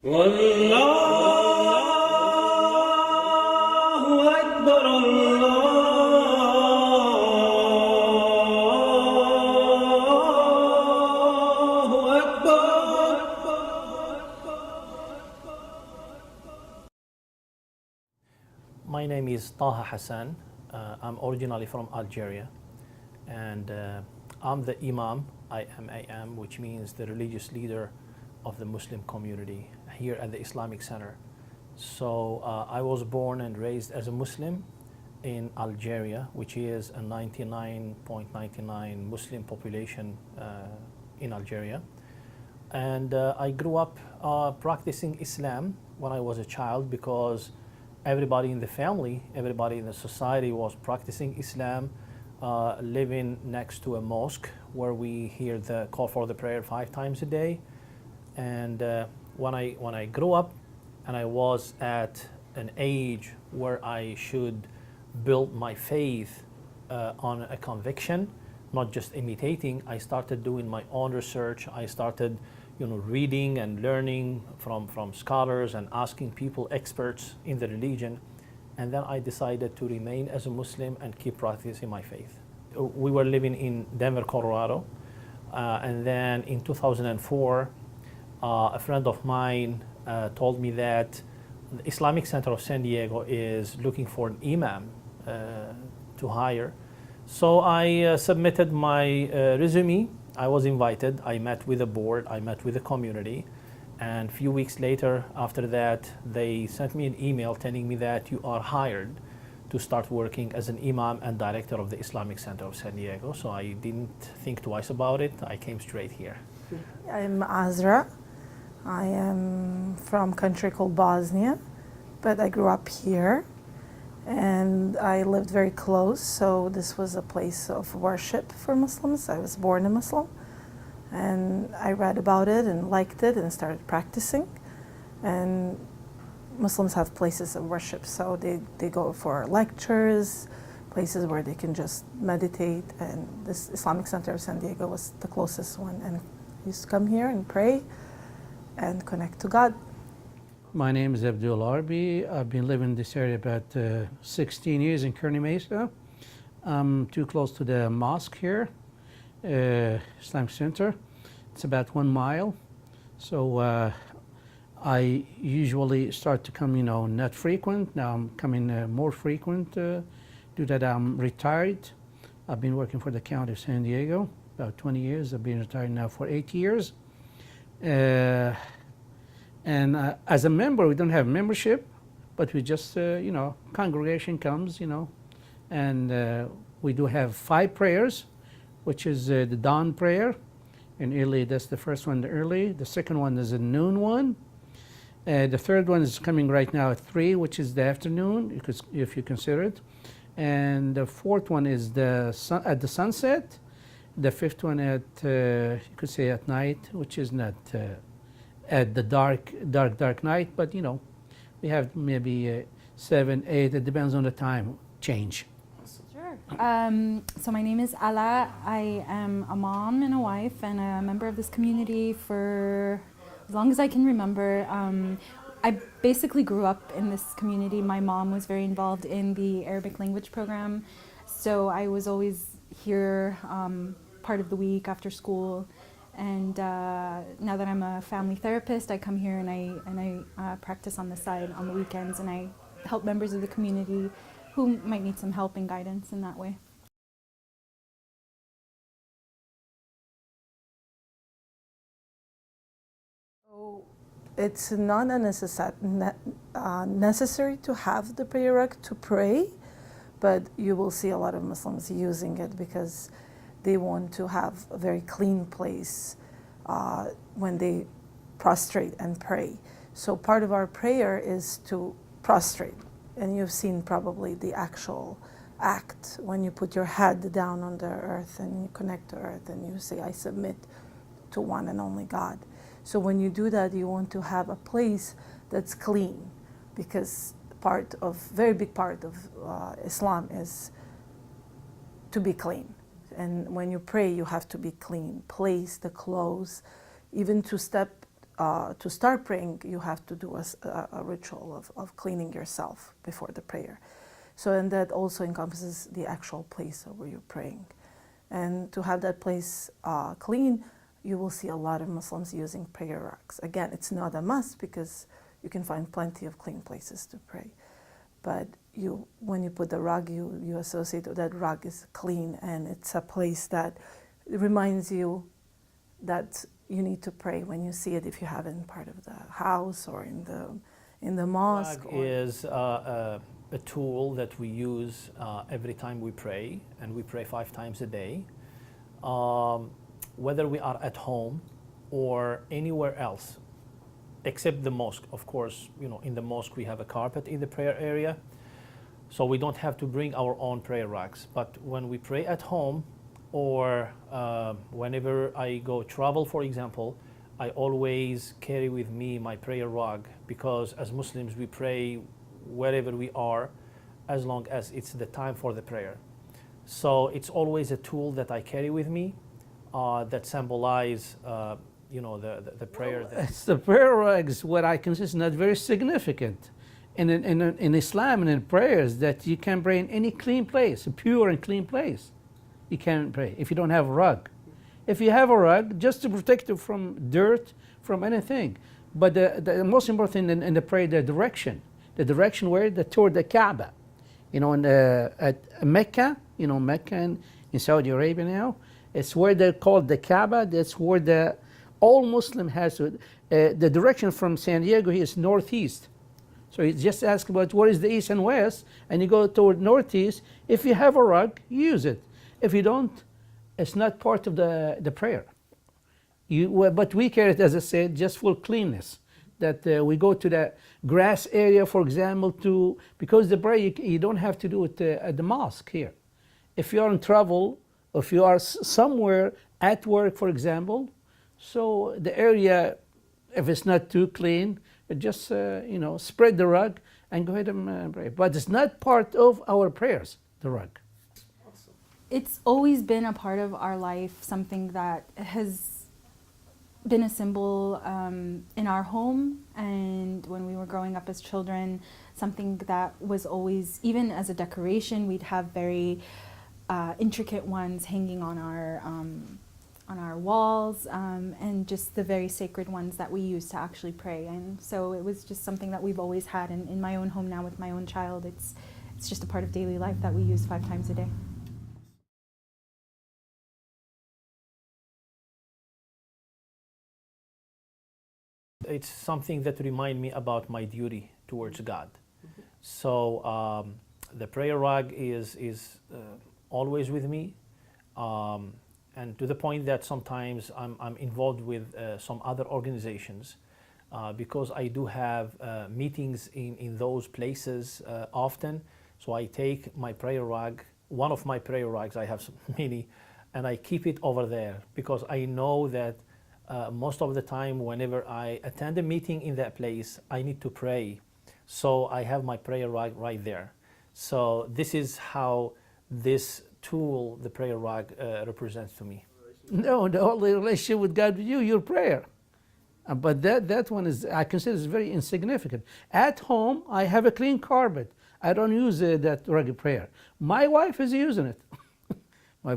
والله أكبر الله أكبر. My name is Taha Hassan. I'm originally from Algeria, and I'm the Imam, IMAM, which means the religious leader of the Muslim community here at the Islamic Center. So I was born and raised as a Muslim in Algeria, which is a 99.99 Muslim population in Algeria. And I grew up practicing Islam when I was a child because everybody in the family, everybody in the society was practicing Islam, living next to a mosque where we hear the call for the prayer 5 times a day. And when I grew up and I was at an age where I should build my faith on a conviction, not just imitating, I started doing my own research. I started reading and learning from scholars and asking people, experts in the religion. And then I decided to remain as a Muslim and keep practicing my faith. We were living in Denver, Colorado. And then in 2004, a friend of mine told me that the Islamic Center of San Diego is looking for an imam to hire. So I submitted my resume. I was invited. I met with the board. I met with the community. And a few weeks later, after that, they sent me an email telling me that you are hired to start working as an imam and director of the Islamic Center of San Diego. So I didn't think twice about it. I came straight here. I'm Azra. I am from a country called Bosnia, but I grew up here and I lived very close, so this was a place of worship for Muslims. I was born a Muslim and I read about it and liked it and started practicing. And Muslims have places of worship, so they go for lectures, places where they can just meditate, and this Islamic Center of San Diego was the closest one, and I used to come here and pray and connect to God. My name is Abdul Arbi. I've been living in this area about 16 years in Kearny Mesa. I'm too close to the mosque here, Islamic Center. It's about 1 mile. So I usually start to come, not frequent. Now I'm coming more frequent due to that I'm retired. I've been working for the County of San Diego about 20 years. I've been retired now for 8 years. And as a member, we don't have membership, but we just, congregation comes, and we do have 5 prayers, which is the dawn prayer. And early, that's the first one, the early. The second one is a noon one. The third one is coming right now at 3, which is the afternoon, if you consider it. And the fourth one is at the sunset. The fifth one at, you could say at night, which is not at the dark night, but we have maybe 7, 8, it depends on the time change. Sure. So my name is Ala. I am a mom and a wife and a member of this community for as long as I can remember. I basically grew up in this community. My mom was very involved in the Arabic language program, so I was always here part of the week after school. And now that I'm a family therapist, I come here and I practice on the side on the weekends, and I help members of the community who might need some help and guidance in that way. So it's not necessary to have the prayer rug to pray, but you will see a lot of Muslims using it because they want to have a very clean place when they prostrate and pray. So part of our prayer is to prostrate. And you've seen probably the actual act when you put your head down on the earth and you connect to earth and you say, I submit to one and only God. So when you do that, you want to have a place that's clean, because very big part of Islam is to be clean. And when you pray, you have to be clean. Place, the clothes, even to step to start praying, you have to do a ritual of cleaning yourself before the prayer. So, and that also encompasses the actual place where you're praying. And to have that place clean, you will see a lot of Muslims using prayer rugs. Again, it's not a must because you can find plenty of clean places to pray. But when you put the rug, you associate that rug is clean, and it's a place that reminds you that you need to pray when you see it, if you have it in part of the house or in the mosque. Rug is a tool that we use every time we pray, and we pray 5 times a day. Whether we are at home or anywhere else, except the mosque. Of course, in the mosque we have a carpet in the prayer area, so we don't have to bring our own prayer rugs. But when we pray at home, or whenever I go travel, for example, I always carry with me my prayer rug, because as Muslims we pray wherever we are, as long as it's the time for the prayer. So it's always a tool that I carry with me that symbolize the prayer. It's the prayer rugs, what I consider not very significant in Islam and in prayers, that you can pray in any clean place, a pure and clean place. You can pray if you don't have a rug. If you have a rug, just to protect you from dirt, from anything. But the most important thing in the prayer, the direction where toward the Kaaba. At Mecca, Mecca in Saudi Arabia now, it's where they're called the Kaaba. That's where all Muslim has the direction from San Diego here is northeast. So you just ask about what is the east and west, and you go toward northeast. If you have a rug, use it. If you don't, it's not part of the prayer. But we carry it, as I said, just for cleanness. That we go to the grass area, for example, because the prayer you don't have to do it at the mosque here. If you are in travel, or if you are somewhere at work, for example, so the area, if it's not too clean, just spread the rug and go ahead and pray. But it's not part of our prayers, the rug. It's always been a part of our life, something that has been a symbol in our home, and when we were growing up as children, something that was always, even as a decoration, we'd have very intricate ones hanging on our walls, and just the very sacred ones that we use to actually pray. And so it was just something that we've always had, and in my own home now with my own child, it's just a part of daily life that we use 5 times a day. It's something that reminds me about my duty towards God. So the prayer rug is always with me, and to the point that sometimes I'm involved with some other organizations because I do have meetings in those places often. So I take my prayer rug, one of my prayer rugs, I have many, and I keep it over there because I know that most of the time whenever I attend a meeting in that place, I need to pray. So I have my prayer rug right there. So this is how this tool, the prayer rug, represents to me. No, the only relationship with God with you, your prayer. But that one is, I consider is very insignificant. At home, I have a clean carpet. I don't use that rug prayer. My wife is using it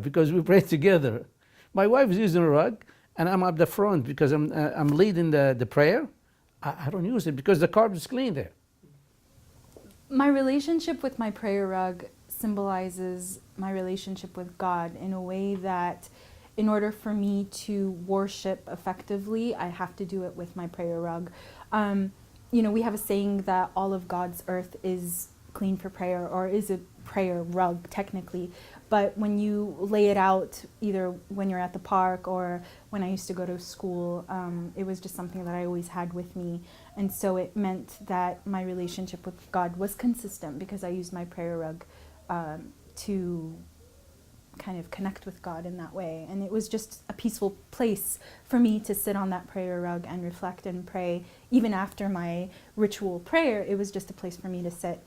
because we pray together. My wife is using a rug, and I'm up the front because I'm leading the prayer. I don't use it because the carpet is clean there. My relationship with my prayer rug symbolizes my relationship with God in a way that in order for me to worship effectively, I have to do it with my prayer rug. We have a saying that all of God's earth is clean for prayer, or is a prayer rug technically. But when you lay it out, either when you're at the park or when I used to go to school, it was just something that I always had with me. And so it meant that my relationship with God was consistent because I used my prayer rug to kind of connect with God in that way. And it was just a peaceful place for me to sit on that prayer rug and reflect and pray. Even after my ritual prayer, it was just a place for me to sit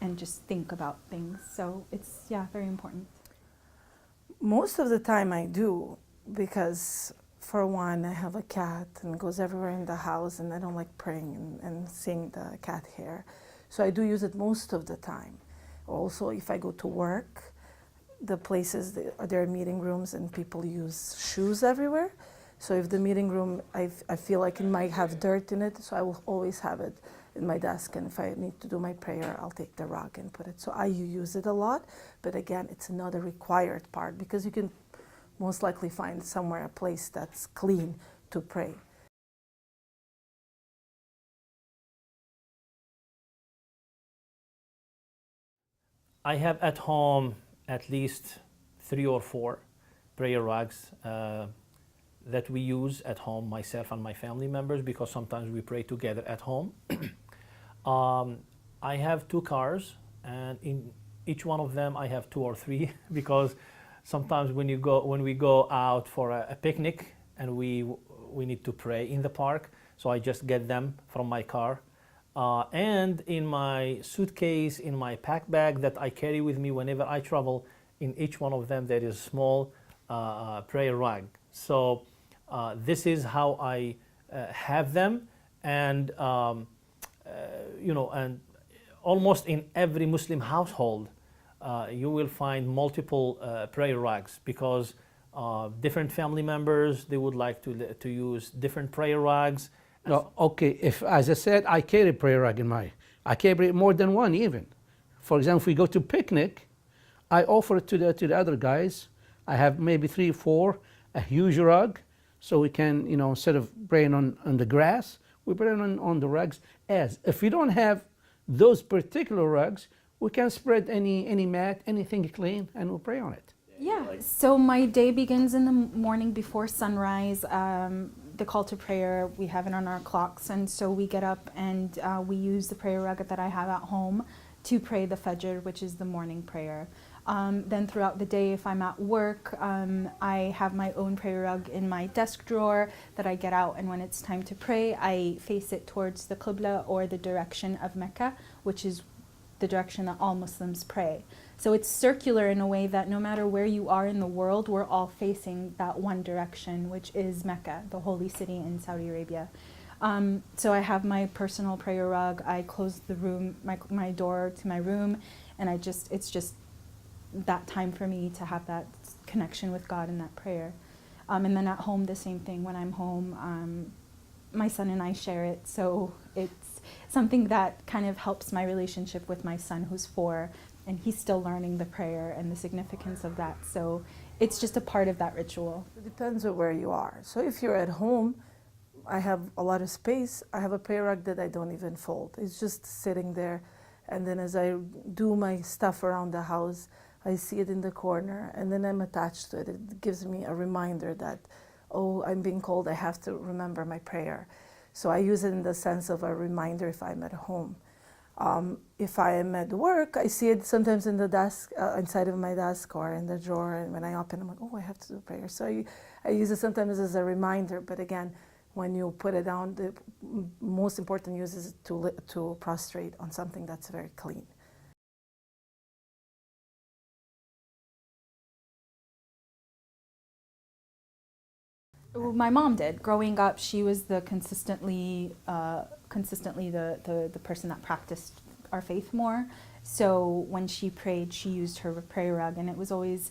and just think about things. So it's, very important. Most of the time I do, because for one, I have a cat and it goes everywhere in the house, and I don't like praying and seeing the cat hair. So I do use it most of the time. Also, if I go to work, the places, there are meeting rooms and people use shoes everywhere. So if the meeting room, I feel like it might have dirt in it, so I will always have it in my desk. And if I need to do my prayer, I'll take the rug and put it. So I use it a lot, but again, it's not a required part, because you can most likely find somewhere a place that's clean to pray. I have at home at least 3 or 4 prayer rugs that we use at home, myself and my family members, because sometimes we pray together at home. I have 2 cars, and in each one of them I have 2 or 3 because sometimes when we go out for a picnic and we need to pray in the park, so I just get them from my car. And in my suitcase, in my pack bag that I carry with me whenever I travel, in each one of them there is a small prayer rug. So this is how I have them, and and almost in every Muslim household you will find multiple prayer rugs, because different family members, they would like to use different prayer rugs. No, okay, if, as I said, I carry prayer rug I carry more than one even. For example, if we go to picnic, I offer it to the other guys. I have maybe 3 or 4, a huge rug, so we can, instead of praying on the grass, we pray on the rugs. As if we don't have those particular rugs, we can spread any mat, anything clean, and we'll pray on it. Yeah, so my day begins in the morning before sunrise. The call to prayer, we have it on our clocks, and so we get up and we use the prayer rug that I have at home to pray the Fajr, which is the morning prayer. Then throughout the day, if I'm at work, I have my own prayer rug in my desk drawer that I get out, and when it's time to pray, I face it towards the Qibla, or the direction of Mecca, which is the direction that all Muslims pray. So it's circular in a way that no matter where you are in the world, we're all facing that one direction, which is Mecca, the holy city in Saudi Arabia. So I have my personal prayer rug. I close the room, my door to my room, and it's just that time for me to have that connection with God in that prayer. And then at home, the same thing. When I'm home, my son and I share it. So it's something that kind of helps my relationship with my son, who's 4, and he's still learning the prayer and the significance of that. So it's just a part of that ritual. It depends on where you are. So if you're at home, I have a lot of space. I have a prayer rug that I don't even fold. It's just sitting there. And then as I do my stuff around the house, I see it in the corner, and then I'm attached to it. It gives me a reminder that, oh, I'm being called, I have to remember my prayer. So I use it in the sense of a reminder if I'm at home. If I am at work, I see it sometimes in the desk, inside of my desk, or in the drawer, and when I open, I'm like, oh, I have to do prayer. So I use it sometimes as a reminder, but again, when you put it down, the most important use is to prostrate on something that's very clean. Well, my mom did. Growing up, she was consistently the person that practiced our faith more. So when she prayed, she used her prayer rug, and it was always,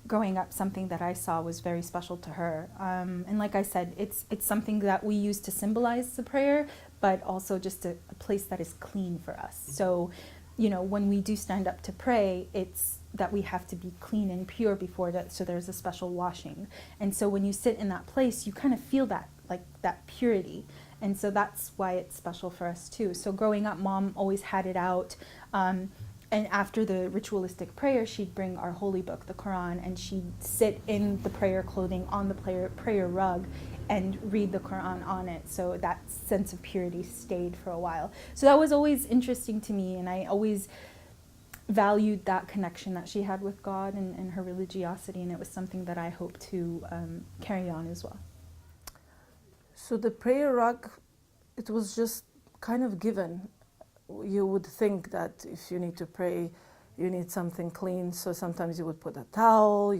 growing up, something that I saw was very special to her. And like I said, it's something that we use to symbolize the prayer, but also just a place that is clean for us. So, when we do stand up to pray, it's that we have to be clean and pure before that, so there's a special washing. And so when you sit in that place, you kind of feel that, like that purity. And so that's why it's special for us too. So growing up, Mom always had it out. And after the ritualistic prayer, she'd bring our holy book, the Quran, and she'd sit in the prayer clothing on the prayer rug and read the Quran on it. So that sense of purity stayed for a while. So that was always interesting to me, and I always valued that connection that she had with God and her religiosity, and it was something that I hope to carry on as well. So the prayer rug, it was just kind of given. You would think that if you need to pray, you need something clean, so sometimes you would put a towel,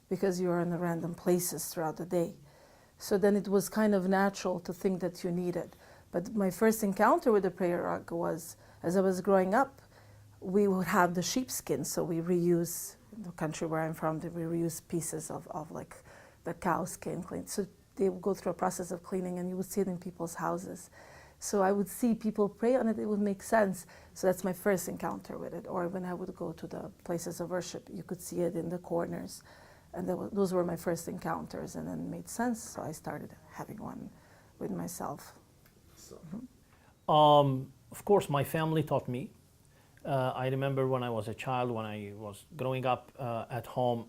because you're in the random places throughout the day. So then it was kind of natural to think that you need it. But my first encounter with the prayer rug was, as I was growing up, we would have the sheepskin, so we reuse, in the country where I'm from, we reuse pieces of like the cow skin clean. So they would go through a process of cleaning, and you would see it in people's houses. So I would see people pray on it, it would make sense. So that's my first encounter with it. Or when I would go to the places of worship, you could see it in the corners. And those were my first encounters, and then it made sense, so I started having one with myself. Of course, my family taught me. I remember when I was a child, when I was growing up at home,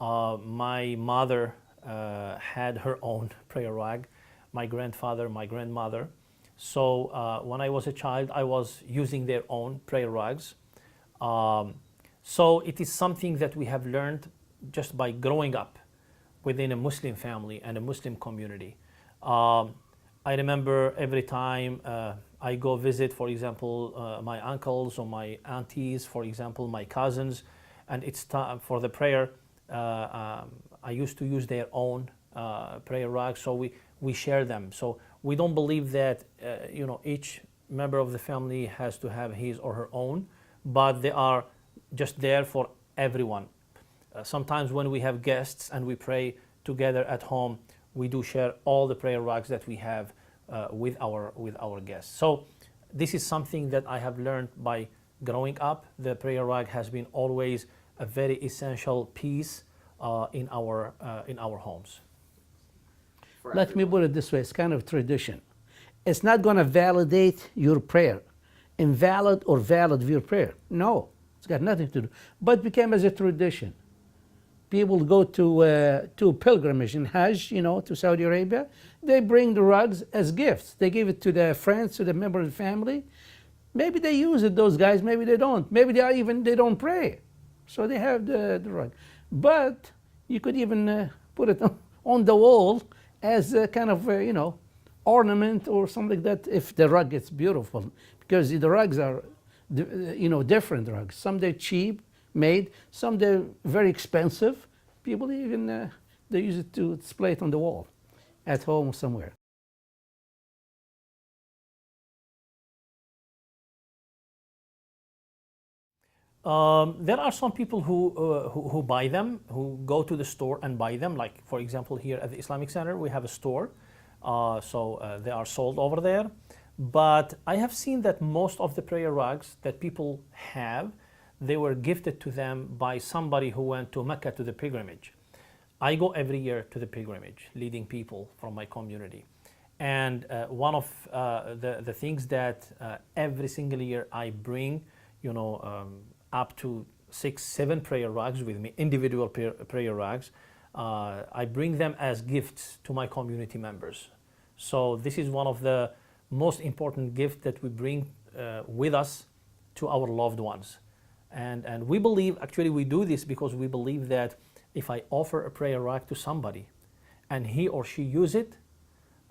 my mother had her own prayer rug, my grandfather, my grandmother. So when I was a child, I was using their own prayer rugs. So it is something that we have learned just by growing up within a Muslim family and a Muslim community. I remember every time I go visit, for example, my uncles or my aunties, for example, my cousins, and it's time for the prayer, I used to use their own prayer rugs, so we share them. So we don't believe that each member of the family has to have his or her own, but they are just there for everyone. Sometimes when we have guests and we pray together at home, we do share all the prayer rugs that we have with our guests. So this is something that I have learned by growing up. The prayer rug has been always a very essential piece in our homes. Let me put it this way, it's kind of tradition. It's not going to validate your prayer, invalid or valid your prayer. No, it's got nothing to do. But became as a tradition. People go to pilgrimage in Hajj, to Saudi Arabia. They bring the rugs as gifts. They give it to their friends, to the member of the family. Maybe they use it, those guys. Maybe they don't. Maybe they don't pray. So they have the rug. But you could even put it on the wall as a kind of, ornament or something that if the rug gets beautiful. Because the rugs are, different rugs. Some they're cheap, made. Some they're very expensive. People even they use it to display it on the wall, at home somewhere. There are some people who buy them, who go to the store and buy them. Like for example, here at the Islamic Center, we have a store, so they are sold over there. But I have seen that most of the prayer rugs that people have, they were gifted to them by somebody who went to Mecca to the pilgrimage. I go every year to the pilgrimage, leading people from my community. And one of the things that every single year I bring, up to 6-7 prayer rugs with me, individual prayer rugs. I bring them as gifts to my community members. So this is one of the most important gifts that we bring with us to our loved ones. And we believe, actually we do this because we believe that if I offer a prayer rug to somebody and he or she use it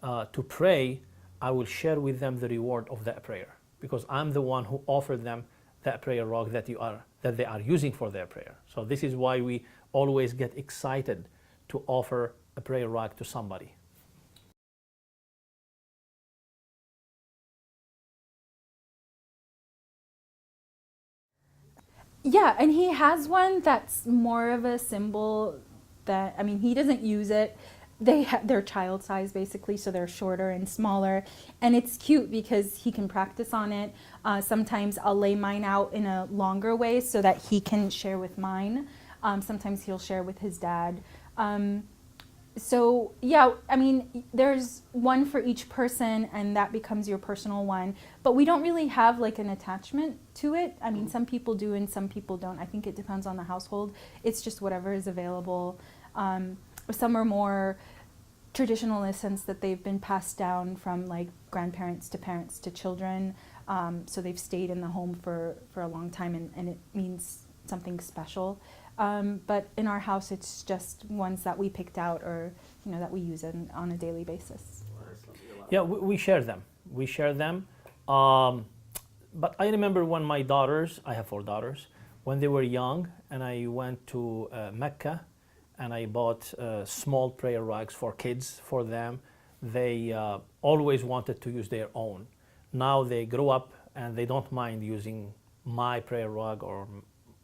to pray, I will share with them the reward of that prayer, because I'm the one who offered them that prayer rug that they are using for their prayer. So this is why we always get excited to offer a prayer rug to somebody. Yeah, and he has one that's more of a symbol that, he doesn't use it. They're child size basically, so they're shorter and smaller, and it's cute because he can practice on it. Sometimes I'll lay mine out in a longer way so that he can share with mine. Sometimes he'll share with his dad. So yeah, there's one for each person, and that becomes your personal one. But we don't really have like an attachment to it. Some people do and some people don't. I think it depends on the household. It's just whatever is available. Some are more traditional in the sense that they've been passed down from like grandparents to parents to children. So they've stayed in the home for a long time, and it means something special. But in our house, it's just ones that we picked out, or that we use on a daily basis. Yeah, we share them. We share them. But I remember when my daughters, I have 4 daughters, when they were young, and I went to Mecca, and I bought small prayer rugs for kids for them. They always wanted to use their own. Now they grow up and they don't mind using my prayer rug or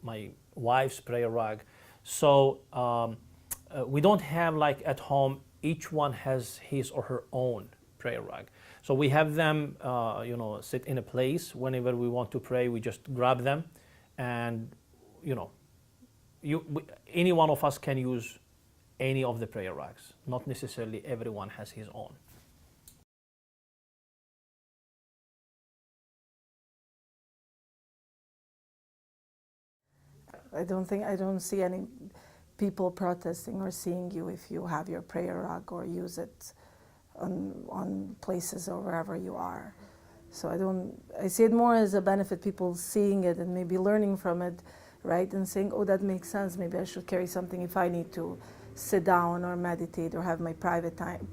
my wife's prayer rug. So we don't have like at home, each one has his or her own prayer rug. So we have them, sit in a place. Whenever we want to pray, we just grab them, and any one of us can use any of the prayer rugs. Not necessarily everyone has his own. I don't see any people protesting or seeing you if you have your prayer rug or use it on places or wherever you are. So I see it more as a benefit, people seeing it and maybe learning from it, right? And saying, oh, that makes sense. Maybe I should carry something if I need to sit down or meditate or have my private time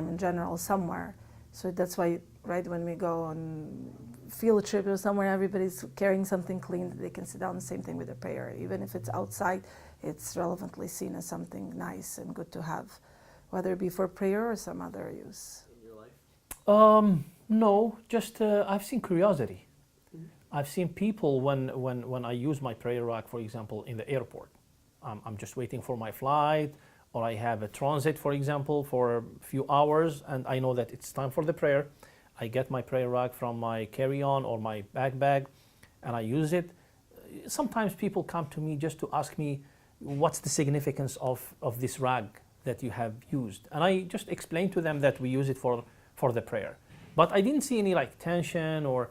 in general somewhere. So that's why, right, when we go on field trip or somewhere, everybody's carrying something clean that they can sit down. The same thing with the prayer. Even if it's outside, it's relevantly seen as something nice and good to have, whether it be for prayer or some other use. In your life? No, just I've seen curiosity. I've seen people when I use my prayer rug, for example, in the airport. I'm just waiting for my flight, or I have a transit, for example, for a few hours, and I know that it's time for the prayer. I get my prayer rug from my carry-on or my backpack, and I use it. Sometimes people come to me just to ask me, what's the significance of this rug that you have used? And I just explain to them that we use it for the prayer. But I didn't see any like tension or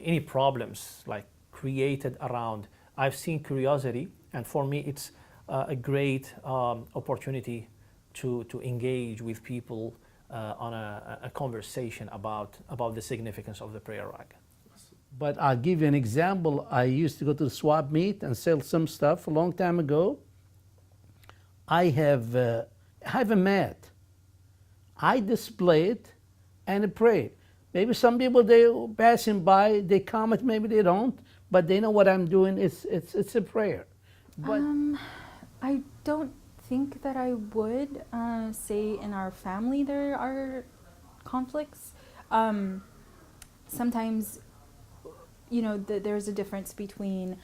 any problems like created around. I've seen curiosity, and for me it's a great opportunity to engage with people on a conversation about the significance of the prayer rug. But I'll give you an example. I used to go to the swap meet and sell some stuff a long time ago. I have a mat. I display it and I pray. Maybe some people, they passing by, they comment, maybe they don't, but they know what I'm doing. It's a prayer. But I don't think that I would say in our family there are conflicts. Sometimes, there's a difference between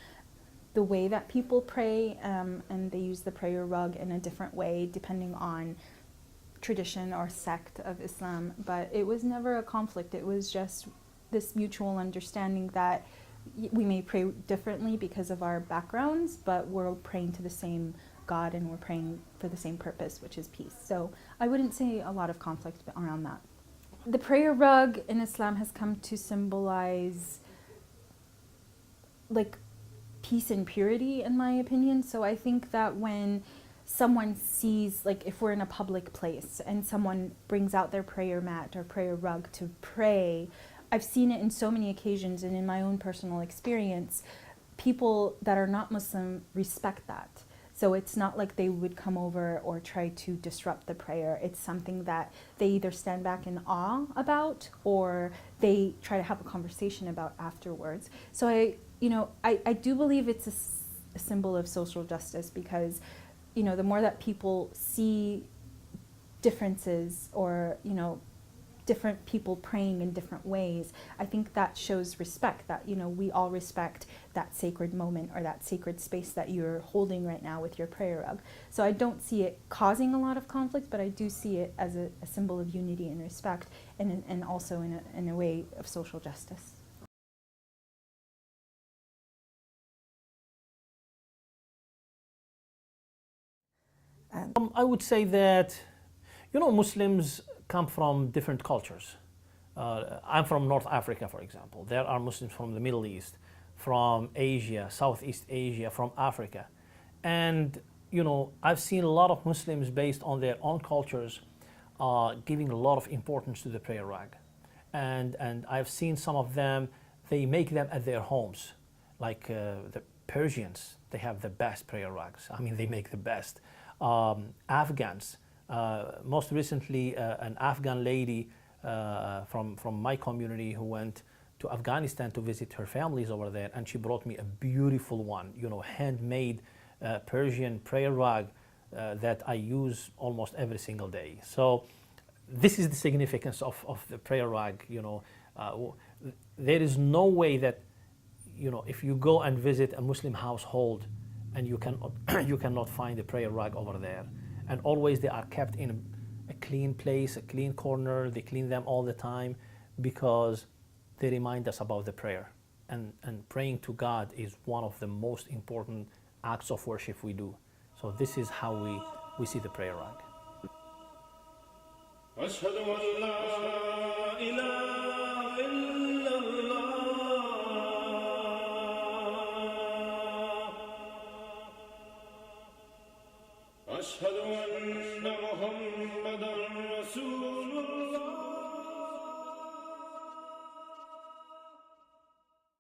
the way that people pray and they use the prayer rug in a different way depending on tradition or sect of Islam, but it was never a conflict. It was just this mutual understanding that we may pray differently because of our backgrounds, but we're praying to the same God and we're praying for the same purpose, which is peace. So I wouldn't say a lot of conflict around that. The prayer rug in Islam has come to symbolize like peace and purity, in my opinion. So I think that when someone sees, like if we're in a public place and someone brings out their prayer mat or prayer rug to pray, I've seen it in so many occasions, and in my own personal experience, people that are not Muslim respect that. So it's not like they would come over or try to disrupt the prayer. It's something that they either stand back in awe about or they try to have a conversation about afterwards. So I do believe it's a symbol of social justice because, the more that people see differences or, different people praying in different ways, I think that shows respect, that, we all respect that sacred moment or that sacred space that you're holding right now with your prayer rug. So I don't see it causing a lot of conflict, but I do see it as a symbol of unity and respect, and also in a way of social justice. I would say that, Muslims come from different cultures. I'm from North Africa, for example. There are Muslims from the Middle East, from Asia, Southeast Asia, from Africa. And, I've seen a lot of Muslims based on their own cultures giving a lot of importance to the prayer rug. And I've seen some of them, they make them at their homes. Like the Persians, they have the best prayer rugs. I mean, they make the best. Afghans, most recently an Afghan lady from my community who went to Afghanistan to visit her families over there, and she brought me a beautiful one, handmade Persian prayer rug that I use almost every single day. So this is the significance of the prayer rug. There is no way that, if you go and visit a Muslim household and you cannot find a prayer rug over there. And always they are kept in a clean place, a clean corner. They clean them all the time because they remind us about the prayer. And praying to God is one of the most important acts of worship we do. So this is how we see the prayer rug. أشهد أن لا إله إلا الله أشهد أن محمدا رسول